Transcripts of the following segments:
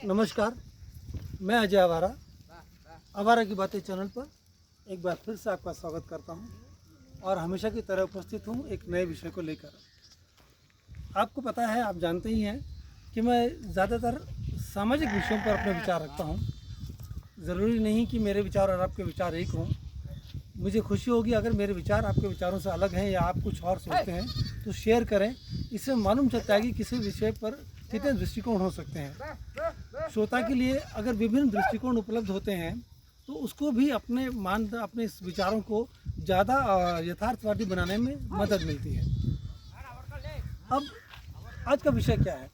नमस्कार, मैं अजय आवारा आवारा की बातें चैनल पर एक बार फिर से आपका स्वागत करता हूं और हमेशा की तरह उपस्थित हूं एक नए विषय को लेकर। आपको पता है, आप जानते ही हैं कि मैं ज़्यादातर सामाजिक विषयों पर अपने विचार रखता हूं। ज़रूरी नहीं कि मेरे विचार और आपके विचार एक हों। मुझे खुशी होगी अगर मेरे विचार आपके विचारों से अलग हैं या आप कुछ और सोचते हैं तो शेयर करें। इससे मालूम चलता है कि किसी विषय पर कितने दृष्टिकोण हो सकते हैं। श्रोता के लिए अगर विभिन्न दृष्टिकोण उपलब्ध होते हैं तो उसको भी अपने इस विचारों को ज़्यादा यथार्थवादी बनाने में मदद मिलती है। अब आज का विषय क्या है?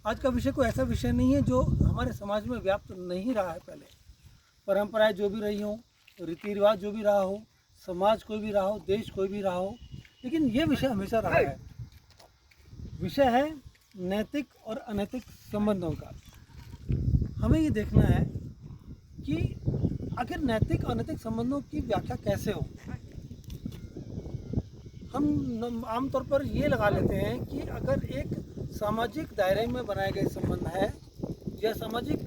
आज का विषय कोई ऐसा विषय नहीं है जो हमारे समाज में व्याप्त नहीं रहा है। पहले परंपराएं जो भी रही हों, रीति रिवाज जो भी रहा हो, समाज कोई भी रहा हो, देश कोई भी रहा हो, लेकिन ये विषय हमेशा रहा है। विषय है नैतिक और अनैतिक संबंधों का। हमें ये देखना है कि आखिर नैतिक और अनैतिक संबंधों की व्याख्या कैसे हो। हम आमतौर पर ये लगा लेते हैं कि अगर एक सामाजिक दायरे में बनाए गए संबंध है या सामाजिक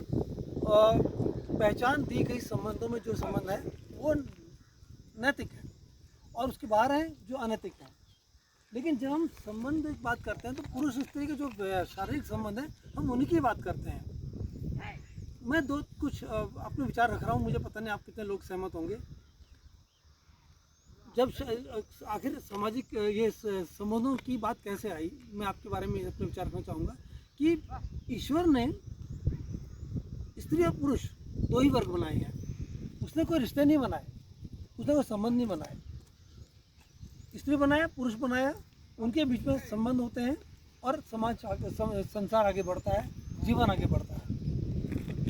पहचान दी गई संबंधों में जो संबंध है वो नैतिक है और उसके बाहर है जो अनैतिक है। लेकिन जब हम संबंध की बात करते हैं तो पुरुष स्त्री के जो शारीरिक संबंध है हम उन्हीं की बात करते हैं। मैं कुछ अपने विचार रख रहा हूँ, मुझे पता नहीं आप कितने लोग सहमत होंगे। जब आखिर सामाजिक ये संबंधों की बात कैसे आई, मैं आपके बारे में अपने विचार रखना चाहूँगा कि ईश्वर ने स्त्री और पुरुष दो ही वर्ग बनाए हैं। उसने कोई रिश्ते नहीं बनाए, उसने कोई संबंध नहीं बनाए। स्त्री बनाया, पुरुष बनाया, उनके बीच में संबंध होते हैं और संसार आगे बढ़ता है, जीवन आगे बढ़ता है।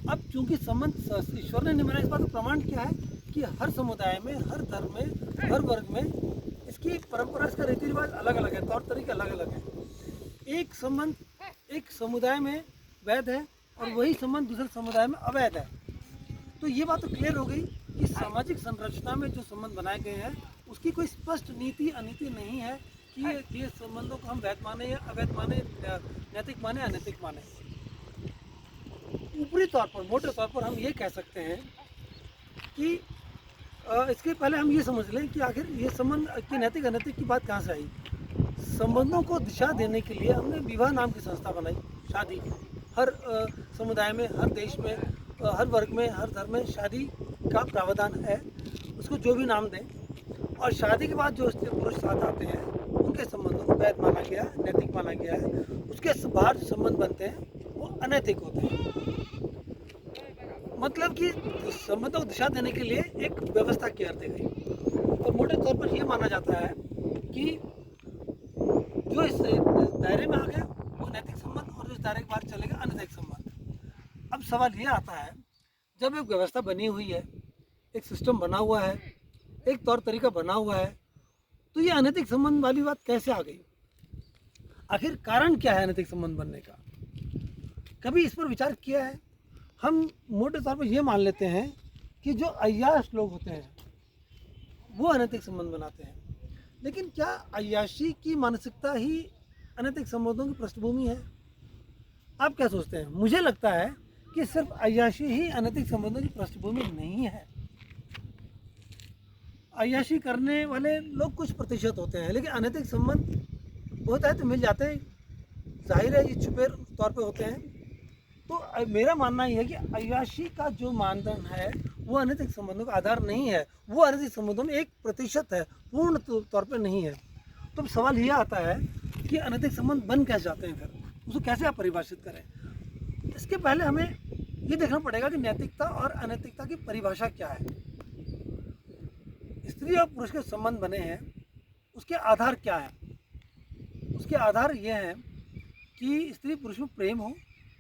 अब चूंकि संबंध ईश्वर ने नहीं बनाया, इस बात का प्रमाण क्या है कि हर समुदाय में, हर धर्म में, हर वर्ग में इसकी परंपरा, इसका रीति रिवाज अलग अलग है, तौर तरीके अलग अलग हैं। एक संबंध एक समुदाय में वैध है और वही संबंध दूसरे समुदाय में अवैध है। तो ये बात तो क्लियर हो गई कि सामाजिक संरचना में जो संबंध बनाए गए हैं उसकी कोई स्पष्ट नीति अनीति नहीं है कि ये संबंधों को हम वैध माने या अवैध माने, नैतिक माने अनैतिक माने। ऊपरी तौर पर, मोटे तौर पर हम ये कह सकते हैं कि इसके पहले हम ये समझ लें कि आखिर ये संबंध की नैतिक अनैतिक की बात कहाँ से आई। संबंधों को दिशा देने के लिए हमने विवाह नाम की संस्था बनाई। शादी हर समुदाय में, हर देश में, हर वर्ग में, हर धर्म में शादी का प्रावधान है, उसको जो भी नाम दें। और शादी के बाद जो स्त्री पुरुष साथ आते हैं उनके संबंधों को वैध माना गया है, नैतिक माना गया है। उसके बाहर जो संबंध बनते हैं वो अनैतिक होते हैं। मतलब कि संबंधों को दिशा देने के लिए एक व्यवस्था की दी गई। और मोटे तौर पर यह माना जाता है कि जो इस दायरे में आ गया वो नैतिक संबंध और जो इस दायरे के बाहर चलेगा अनैतिक संबंध। अब सवाल ये आता है, जब एक व्यवस्था बनी हुई है, एक सिस्टम बना हुआ है, एक तौर तरीका बना हुआ है, तो ये अनैतिक संबंध वाली बात कैसे आ गई? आखिर कारण क्या है अनैतिक संबंध बनने का? कभी इस पर विचार किया है? हम मोटे तौर पर ये मान लेते हैं कि जो अय्याश लोग होते हैं वो अनैतिक संबंध बनाते हैं। लेकिन क्या अय्याशी की मानसिकता ही अनैतिक संबंधों की पृष्ठभूमि है? आप क्या सोचते हैं? मुझे लगता है कि सिर्फ अय्याशी ही अनैतिक संबंधों की पृष्ठभूमि नहीं है। अय्याशी करने वाले लोग कुछ प्रतिशत होते हैं, लेकिन अनैतिक संबंध होता है तो मिल जाते हैं। जाहिर है ये छुपे तौर पे होते हैं। तो मेरा मानना ये है कि अय्याशी का जो मानदंड है वो अनैतिक संबंधों का आधार नहीं है। वो अनैतिक संबंधों में 1% है, पूर्ण तौर पे नहीं है। तो सवाल ये आता है कि अनैतिक संबंध बन कैसे जाते हैं, फिर उसको कैसे आप परिभाषित करें? इसके पहले हमें ये देखना पड़ेगा कि नैतिकता और अनैतिकता की परिभाषा क्या है। स्त्री और पुरुष के संबंध बने हैं, उसके आधार क्या है? उसके आधार ये हैं कि स्त्री पुरुष में प्रेम हो,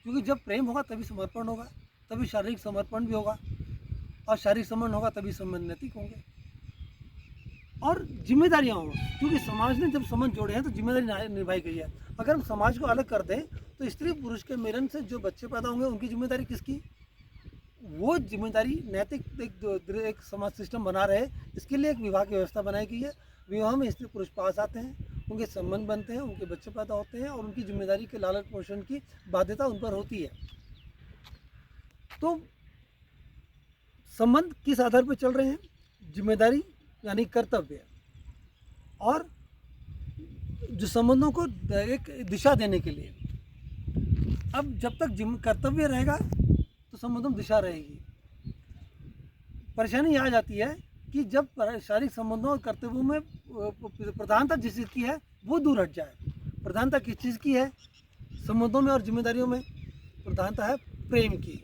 क्योंकि जब प्रेम होगा तभी समर्पण होगा, तभी शारीरिक समर्पण भी होगा, और शारीरिक संबंध होगा तभी संबंध नैतिक होंगे। और जिम्मेदारियाँ हों, क्योंकि समाज ने जब संबंध जोड़े हैं तो जिम्मेदारी निभाई गई है। अगर हम समाज को अलग कर दें तो स्त्री पुरुष के मिलन से जो बच्चे पैदा होंगे उनकी जिम्मेदारी किसकी? वो जिम्मेदारी नैतिक एक समाज सिस्टम बना रहे, इसके लिए एक विवाह की व्यवस्था बनाई गई है। विवाह में स्त्री पुरुष पास आते हैं, उनके संबंध बनते हैं, उनके बच्चे पैदा होते हैं और उनकी जिम्मेदारी के लालन पोषण की बाध्यता उन पर होती है। तो संबंध किस आधार पर चल रहे हैं? जिम्मेदारी यानी कर्तव्य, और जो संबंधों को एक दिशा देने के लिए। अब जब तक कर्तव्य रहेगा तो संबंधों में दिशा रहेगी। परेशानी आ जाती है कि जब शारीरिक संबंधों और कर्तव्यों में प्रधानता जिस चीज़ की है वो दूर हट जाए। प्रधानता किस चीज़ की है संबंधों में और जिम्मेदारियों में? प्रधानता है प्रेम की।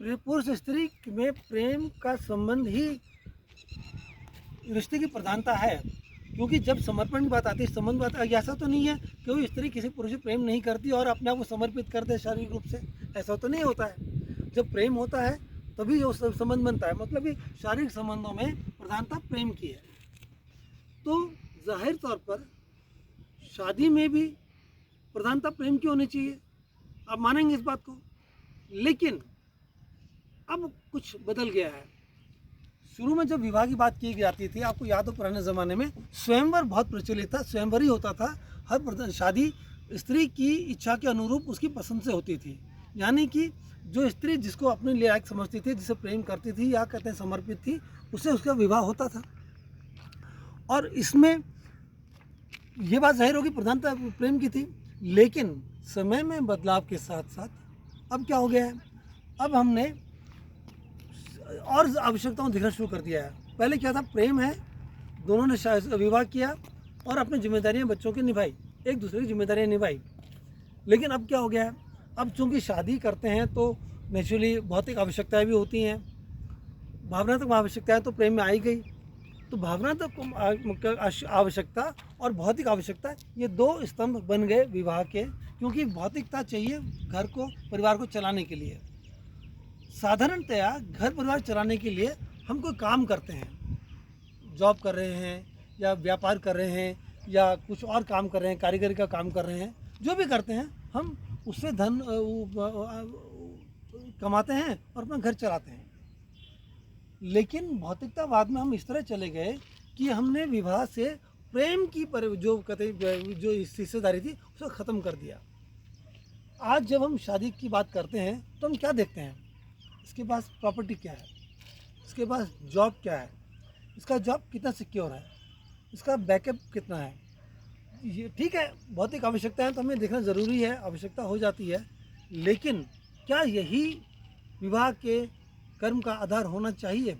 पुरुष स्त्री में प्रेम का संबंध ही रिश्ते की प्रधानता है, क्योंकि जब समर्पण की बात आती है, संबंध बात, ऐसा तो नहीं है कि कोई स्त्री किसी पुरुष से प्रेम नहीं करती और अपने आप को समर्पित कर दे शारीरिक रूप से, ऐसा तो नहीं होता है। जब प्रेम होता है तभी वो संबंध बनता है, मतलब कि शारीरिक संबंधों में प्रधानता प्रेम की है। तो जाहिर तौर पर शादी में भी प्रधानता प्रेम की होनी चाहिए, आप मानेंगे इस बात को। लेकिन अब कुछ बदल गया है। शुरू में जब विवाह की बात की जाती थी, आपको याद हो पुराने ज़माने में स्वयंवर बहुत प्रचलित था, स्वयंवर ही होता था। हर शादी स्त्री की इच्छा के अनुरूप उसकी पसंद से होती थी, यानी कि जो स्त्री जिसको अपने लिए लायक समझती थी, जिसे प्रेम करती थी या कहते हैं समर्पित थी, उससे उसका विवाह होता था। और इसमें ये बात जाहिर होगी प्रधानता प्रेम की थी। लेकिन समय में बदलाव के साथ साथ अब क्या हो गया है, अब हमने और आवश्यकताओं दिखना शुरू कर दिया है। पहले क्या था, प्रेम है, दोनों ने विवाह किया और अपनी जिम्मेदारियां बच्चों की निभाई, एक दूसरे की जिम्मेदारियां निभाई। लेकिन अब क्या हो गया है, अब चूंकि शादी करते हैं तो नेचुरली भौतिक आवश्यकताएं भी होती हैं, भावनात्मक आवश्यकताएं तो प्रेम में आई गई। तो भावनात्मक आवश्यकता और भौतिक आवश्यकता, ये दो स्तंभ बन गए विवाह के, क्योंकि भौतिकता चाहिए घर को, परिवार को चलाने के लिए। साधारणतया घर परिवार चलाने के लिए हम कोई काम करते हैं, जॉब कर रहे हैं या व्यापार कर रहे हैं या कुछ और काम कर रहे हैं, कारीगरी का काम कर रहे हैं, जो भी करते हैं हम उससे धन कमाते हैं और अपना घर चलाते हैं। लेकिन भौतिकतावाद में हम इस तरह चले गए कि हमने विवाह से प्रेम की जो कहते जो हिस्सेदारी थी उसे ख़त्म कर दिया। आज जब हम शादी की बात करते हैं तो हम क्या देखते हैं, इसके पास प्रॉपर्टी क्या है, इसके पास जॉब क्या है, इसका जॉब कितना सिक्योर है, इसका बैकअप कितना है। ये ठीक है, भौतिक आवश्यकताएं तो हमें देखना ज़रूरी है, आवश्यकता हो जाती है। लेकिन क्या यही विवाह के कर्म का आधार होना चाहिए?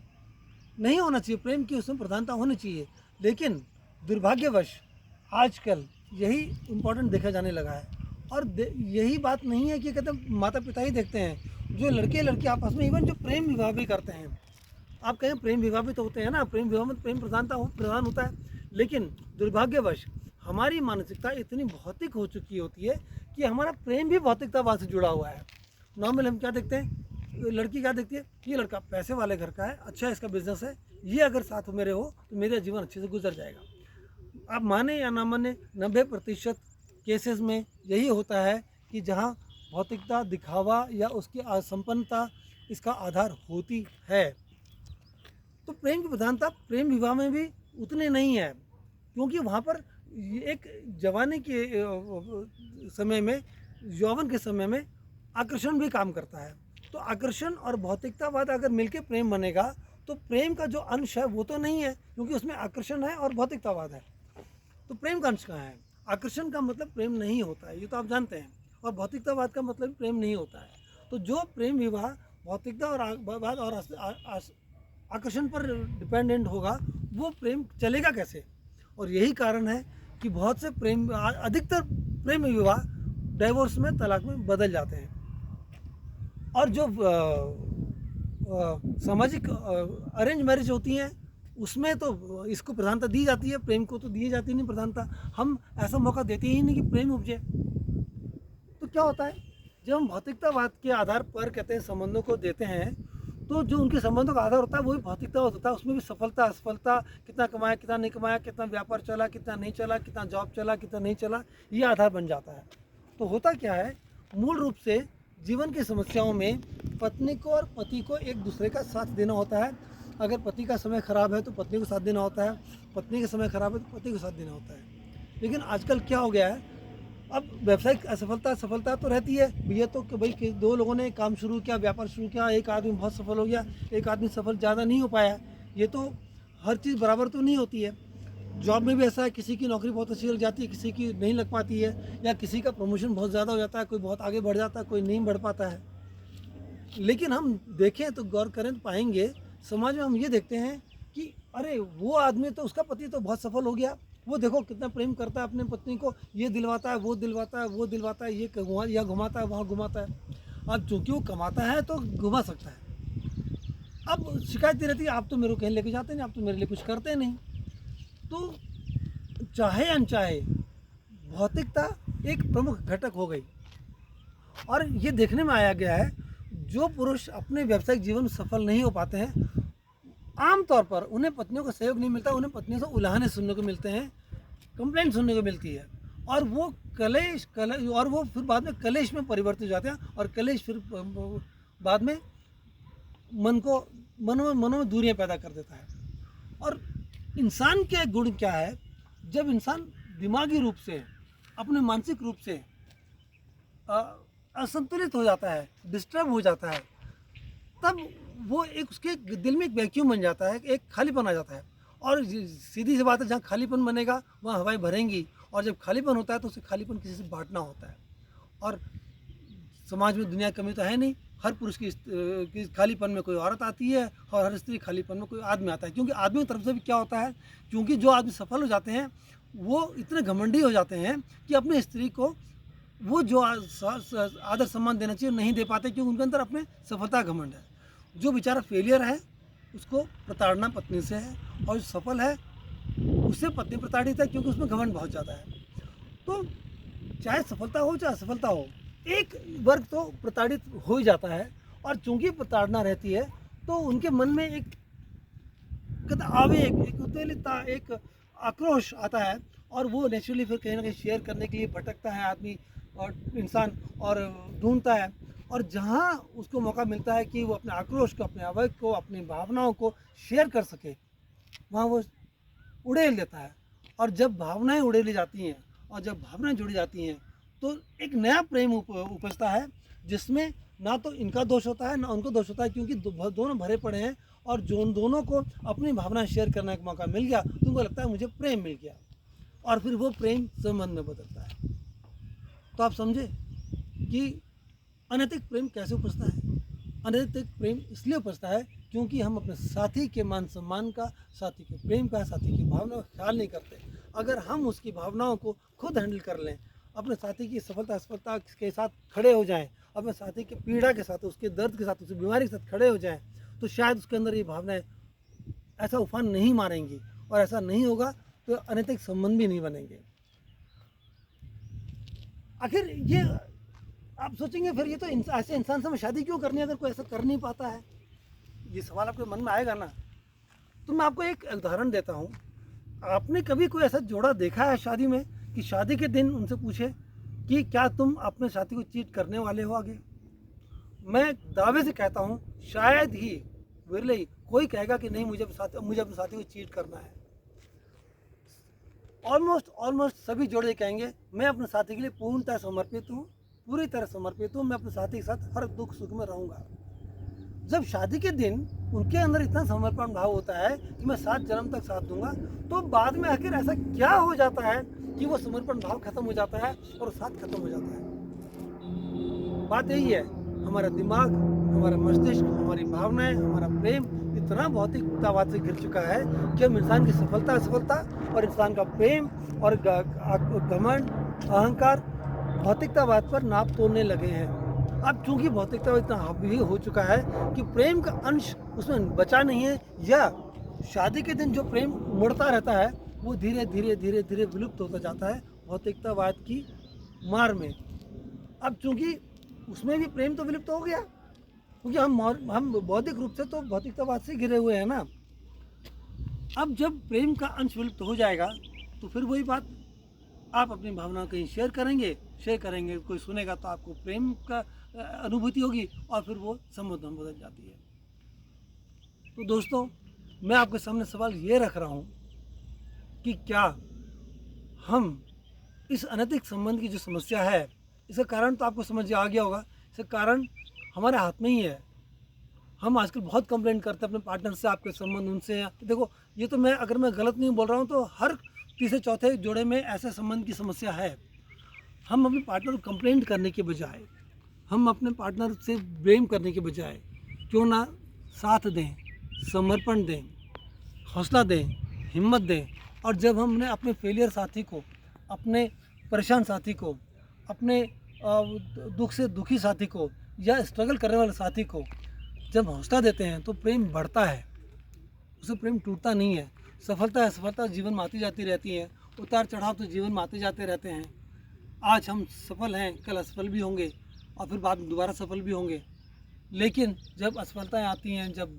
नहीं होना चाहिए। प्रेम की उसमें प्रधानता होनी चाहिए। लेकिन दुर्भाग्यवश आजकल यही इम्पोर्टेंट देखा जाने लगा है। और यही बात नहीं है कि कहते माता पिता ही देखते हैं, जो लड़के लड़की आपस में इवन जो प्रेम विवाह भी करते हैं, आप कहें प्रेम विवाह भी तो होते हैं ना, प्रेम विवाह में प्रेम प्रधान होता है। लेकिन दुर्भाग्यवश हमारी मानसिकता इतनी भौतिक हो चुकी होती है कि हमारा प्रेम भी भौतिकतावाद से जुड़ा हुआ है। नॉर्मल हम क्या देखते हैं, लड़की क्या देखती है, ये लड़का पैसे वाले घर का है, अच्छा इसका बिजनेस है, ये अगर साथ मेरे हो तो मेरा जीवन अच्छे से गुजर जाएगा। आप माने या ना माने, 90% केसेस में यही होता है कि जहाँ भौतिकता, दिखावा या उसकी असंपन्नता इसका आधार होती है। तो प्रेम की प्रधानता प्रेम विवाह में भी उतने नहीं है, क्योंकि वहाँ पर एक जवानी के समय में, यौवन के समय में आकर्षण भी काम करता है। तो आकर्षण और भौतिकतावाद अगर मिलके प्रेम बनेगा तो प्रेम का जो अंश है वो तो नहीं है, क्योंकि उसमें आकर्षण है और भौतिकतावाद है। तो प्रेम का अंश कहाँ है? आकर्षण का मतलब प्रेम नहीं होता है, ये तो आप जानते हैं, और भौतिकतावाद का मतलब प्रेम नहीं होता है। तो जो प्रेम विवाह भौतिकता और आकर्षण पर डिपेंडेंट होगा, वो प्रेम चलेगा कैसे? और यही कारण है कि बहुत से अधिकतर प्रेम विवाह डाइवोर्स में, तलाक में बदल जाते हैं। और जो सामाजिक अरेंज मैरिज होती हैं उसमें तो इसको प्रधानता दी जाती है, प्रेम को तो दी जाती नहीं प्रधानता। हम ऐसा मौका देते ही नहीं कि प्रेम उपजे। तो क्या होता है, जब हम भौतिकतावाद के आधार पर कहते हैं संबंधों को देते हैं, तो जो उनके संबंधों का आधार होता है वही भौतिकतावाद होता है। उसमें भी सफलता असफलता, कितना कमाया कितना नहीं कमाया, कितना व्यापार चला कितना नहीं चला, कितना जॉब चला कितना नहीं चला, ये आधार बन जाता है। तो होता क्या है, मूल रूप से जीवन की समस्याओं में पत्नी को और पति को एक दूसरे का साथ देना होता है। अगर पति का समय खराब है तो पत्नी को साथ देना होता है, पत्नी का समय खराब है तो पति को साथ देना होता है। लेकिन आजकल क्या हो गया है, अब व्यावसायिक असफलता सफलता तो रहती है, ये तो कि भाई कि दो लोगों ने काम शुरू किया, व्यापार शुरू किया, एक आदमी बहुत सफल हो गया, एक आदमी सफल ज़्यादा नहीं हो पाया। ये तो हर चीज़ बराबर तो नहीं होती है। जॉब में भी ऐसा है, किसी की नौकरी बहुत अच्छी लग जाती है, किसी की नहीं लग पाती है, या किसी का प्रमोशन बहुत ज़्यादा हो जाता है, कोई बहुत आगे बढ़ जाता है, कोई नहीं बढ़ पाता है। लेकिन हम देखें तो गौर करें तो पाएंगे, समाज में हम ये देखते हैं कि अरे वो आदमी तो, उसका पति तो बहुत सफल हो गया, वो देखो कितना प्रेम करता है अपने पत्नी को, ये दिलवाता है, वो दिलवाता है, वो दिलवाता है, ये यह घुमाता है, वहाँ घुमाता है। अब चूंकि वो कमाता है तो घुमा सकता है। अब शिकायत ये रहती है, आप तो मेरे को कहीं लेके जाते नहीं, आप तो मेरे लिए कुछ करते नहीं। तो चाहे अनचाहे भौतिकता एक प्रमुख घटक हो गई। और ये देखने में आया गया है, जो पुरुष अपने व्यावसायिक जीवन में सफल नहीं हो पाते हैं, आमतौर पर उन्हें पत्नियों का सहयोग नहीं मिलता, उन्हें पत्नियों से उलाहने सुनने को मिलते हैं, कंप्लेंट सुनने को मिलती है, और वो कलेश और वो फिर बाद में कलेश में परिवर्तित हो जाते हैं, और कलेश फिर बाद में मनों में दूरियां पैदा कर देता है। और इंसान के गुण क्या है, जब इंसान दिमागी रूप से, अपने मानसिक रूप से असंतुलित हो जाता है, डिस्टर्ब हो जाता है, तब वो एक उसके दिल में एक वैक्यूम बन जाता है, एक खालीपन आ जाता है। और सीधी सी बात है, जहाँ खालीपन बनेगा वहाँ हवाएं भरेंगी, और जब खालीपन होता है तो उसे खालीपन किसी से बांटना होता है। और समाज में दुनिया की कमी तो है नहीं, हर पुरुष की खालीपन में कोई औरत आती है, और हर स्त्री खालीपन में कोई आदमी आता है। क्योंकि आदमी की तरफ से भी क्या होता है, क्योंकि जो आदमी सफल हो जाते हैं वो इतने घमंडी हो जाते हैं कि अपनी स्त्री को वो जो आदर सम्मान देना चाहिए नहीं दे पाते, क्योंकि उनके अंदर अपने सफलता का घमंड है। जो बेचारा फेलियर है उसको प्रताड़ना पत्नी से है, और जो सफल है उससे पत्नी प्रताड़ित है, क्योंकि उसमें घमंड बहुत ज़्यादा है। तो चाहे सफलता हो चाहे असफलता हो, एक वर्ग तो प्रताड़ित हो ही जाता है। और चूंकि प्रताड़ना रहती है तो उनके मन में एक आवेग, एक उत्तेजितता, एक आक्रोश आता है, और वो नेचुरली फिर कहीं ना कहीं शेयर करने के लिए भटकता है आदमी और इंसान, और ढूंढता है। और जहाँ उसको मौका मिलता है कि वो अपने आक्रोश को, अपने आवेग को, अपनी भावनाओं को शेयर कर सके, वहाँ वो उड़ेल देता है। और जब भावनाएं उड़ेली जाती हैं और जब भावनाएं जुड़ी जाती हैं तो एक नया प्रेम उपजता है, जिसमें ना तो इनका दोष होता है ना उनको दोष होता है, क्योंकि दोनों भरे पड़े हैं, और जो दोनों को अपनी भावनाएं शेयर करने का मौका मिल गया तो उनको लगता है मुझे प्रेम मिल गया, और फिर वो प्रेम संबंध में बदलता है। तो आप समझे कि अनैतिक प्रेम कैसे उपजता है। अनैतिक प्रेम इसलिए उपजता है क्योंकि हम अपने साथी के मान सम्मान का, साथी के प्रेम का, साथी की भावनाओं का ख्याल नहीं करते। अगर हम उसकी भावनाओं को खुद हैंडल कर लें, अपने साथी की सफलता असफलता के साथ खड़े हो जाएं, अपने साथी की पीड़ा के साथ, उसके दर्द के साथ, उसकी बीमारी के साथ खड़े हो जाएं, तो शायद उसके अंदर ये भावनाएं ऐसा उफान नहीं मारेंगी, और ऐसा नहीं होगा तो अनैतिक संबंध भी नहीं बनेंगे। आखिर ये आप सोचेंगे फिर, ये तो ऐसे इंसान से हमें शादी क्यों करनी है अगर कोई ऐसा कर नहीं पाता है, ये सवाल आपके मन में आएगा ना। तो मैं आपको एक उदाहरण देता हूँ। आपने कभी कोई ऐसा जोड़ा देखा है शादी में कि शादी के दिन उनसे पूछे कि क्या तुम अपने साथी को चीट करने वाले हो आगे? मैं दावे से कहता हूँ शायद ही, विरले ही कोई कहेगा कि नहीं, मुझे अपने साथी को चीट करना है। ऑलमोस्ट सभी जोड़े कहेंगे मैं अपने साथी के लिए पूर्णतः समर्पित हूँ, पूरी तरह समर्पित हूँ, मैं अपने साथी के साथ हर दुख सुख में रहूँगा। जब शादी के दिन उनके अंदर इतना समर्पण भाव होता है कि मैं 7 जन्म तक साथ दूंगा, तो बाद में आखिर ऐसा क्या हो जाता है कि वो समर्पण भाव खत्म हो जाता है और साथ खत्म हो जाता है। बात यही है, हमारा दिमाग, हमारा मस्तिष्क, हमारी भावनाएं, हमारा प्रेम इतना भौतिकतावाद से घिर चुका है कि हम इंसान की सफलता असफलता और इंसान का प्रेम और घमंड, अहंकार भौतिकतावाद पर नाप तोड़ने लगे हैं। अब चूंकि भौतिकता इतना हावी हो चुका है कि प्रेम का अंश उसमें बचा नहीं है, या शादी के दिन जो प्रेम उमड़ता रहता है वो धीरे धीरे धीरे धीरे विलुप्त होता जाता है भौतिकतावाद की मार में। अब चूंकि उसमें भी प्रेम तो विलुप्त हो गया, क्योंकि हम बौद्धिक रूप से तो भौतिकतावाद से घिरे हुए हैं ना। अब जब प्रेम का अंश विलुप्त हो जाएगा तो फिर वही बात, आप अपनी भावनाओं कहीं शेयर करेंगे, कोई सुनेगा तो आपको प्रेम का अनुभूति होगी, और फिर वो संबंध में बदल जाती है। तो दोस्तों, मैं आपके सामने सवाल ये रख रहा हूँ कि क्या हम इस अनैतिक संबंध की जो समस्या है, इसका कारण तो आपको समझ आ गया होगा। इसका कारण हमारे हाथ में ही है। हम आजकल बहुत कंप्लेंट करते हैं अपने पार्टनर से, आपके संबंध उनसे हैं। देखो, ये तो अगर मैं गलत नहीं बोल रहा हूँ तो हर तीसरे चौथे जोड़े में ऐसे संबंध की समस्या है। हम अपने पार्टनर को कंप्लेंट करने के बजाय, हम अपने पार्टनर से ब्लेम करने के बजाय क्यों ना साथ दें, समर्पण दें, हौसला दें, हिम्मत दें। और जब हमने अपने फेलियर साथी को, अपने परेशान साथी को, अपने दुख से दुखी साथी को या स्ट्रगल करने वाले साथी को जब हौसला देते हैं तो प्रेम बढ़ता है, उससे प्रेम टूटता नहीं है। सफलता असफलता जीवन में आती जाती रहती है, उतार चढ़ाव तो जीवन में आते जाते रहते हैं। आज हम सफल हैं, कल असफल भी होंगे और फिर बाद में दोबारा सफल भी होंगे। लेकिन जब असफलताएं आती हैं, जब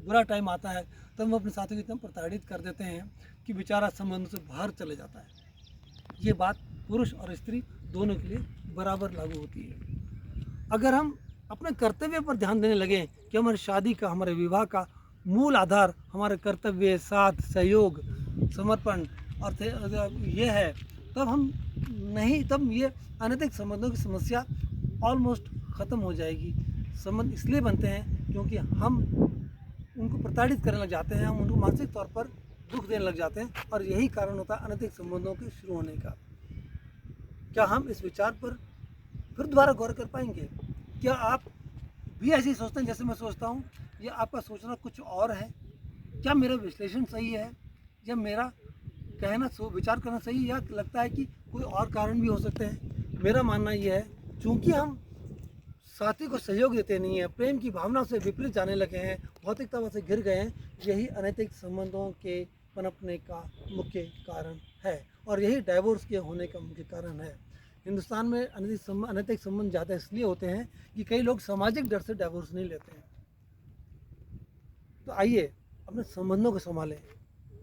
बुरा टाइम आता है, तब हम अपने साथी को इतना प्रताड़ित कर देते हैं कि बेचारा संबंध से बाहर चले जाता है। ये बात पुरुष और स्त्री दोनों के लिए बराबर लागू होती है। अगर हम अपने कर्तव्य पर ध्यान देने लगे कि हमारी शादी का, हमारे विवाह का मूल आधार हमारे कर्तव्य, साथ, सहयोग, समर्पण और ये है, तब ये अनैतिक संबंधों की समस्या ऑलमोस्ट ख़त्म हो जाएगी। संबंध इसलिए बनते हैं क्योंकि हम उनको प्रताड़ित करने लग जाते हैं, हम उनको मानसिक तौर पर दुख देने लग जाते हैं, और यही कारण होता है अनैतिक संबंधों के शुरू होने का। क्या हम इस विचार पर फिर दोबारा गौर कर पाएंगे? क्या आप भी ऐसे ही सोचते हैं जैसे मैं सोचता हूँ, या आपका सोचना कुछ और है? क्या मेरा विश्लेषण सही है, या मेरा विचार करना सही है, या लगता है कि कोई और कारण भी हो सकते हैं? मेरा मानना यह है, चूँकि हम साथी को सहयोग देते नहीं हैं, प्रेम की भावना से विपरीत जाने लगे हैं, भौतिकता से घिर गए हैं, यही अनैतिक संबंधों के पनपने का मुख्य कारण है, और यही डाइवोर्स के होने का मुख्य कारण है। हिंदुस्तान में अनैतिक संबंध ज़्यादा इसलिए होते हैं कि कई लोग सामाजिक डर से डाइवोर्स नहीं लेते हैं। तो आइए अपने संबंधों को संभालें,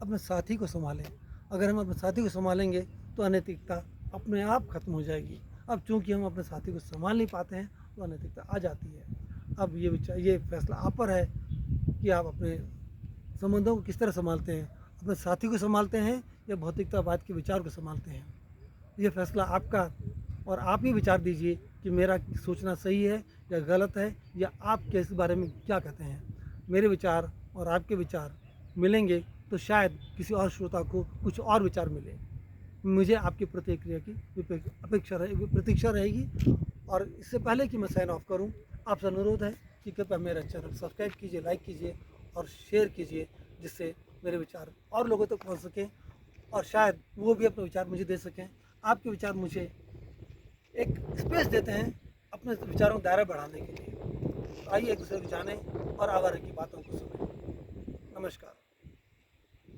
अपने साथी को संभालें। अगर हम अपने साथी को संभालेंगे तो अनैतिकता अपने आप खत्म हो जाएगी। अब चूंकि हम अपने साथी को संभाल नहीं पाते हैं तो अनैतिकता आ जाती है। अब ये फैसला आप पर है कि आप अपने संबंधों को किस तरह संभालते हैं, अपने साथी को संभालते हैं या भौतिकतावाद के विचार को संभालते हैं। ये फैसला आपका, और आप ये विचार दीजिए कि मेरा सोचना सही है या गलत है, या आप इस बारे में क्या कहते हैं। मेरे विचार और आपके विचार मिलेंगे तो शायद किसी और श्रोता को कुछ और विचार मिले। मुझे आपकी प्रतिक्रिया की प्रतीक्षा रहेगी। और इससे पहले कि मैं साइन ऑफ करूं, आपसे अनुरोध है कि कृपया मेरा चैनल सब्सक्राइब कीजिए, लाइक कीजिए और शेयर कीजिए, जिससे मेरे विचार और लोगों तक पहुंच सकें और शायद वो भी अपने विचार मुझे दे सकें। आपके विचार मुझे एक स्पेस देते हैं अपने विचारों का दायरा बढ़ाने के लिए। आइए एक दूसरे को जानें और आवारा की बातों को सुनें। नमस्कार।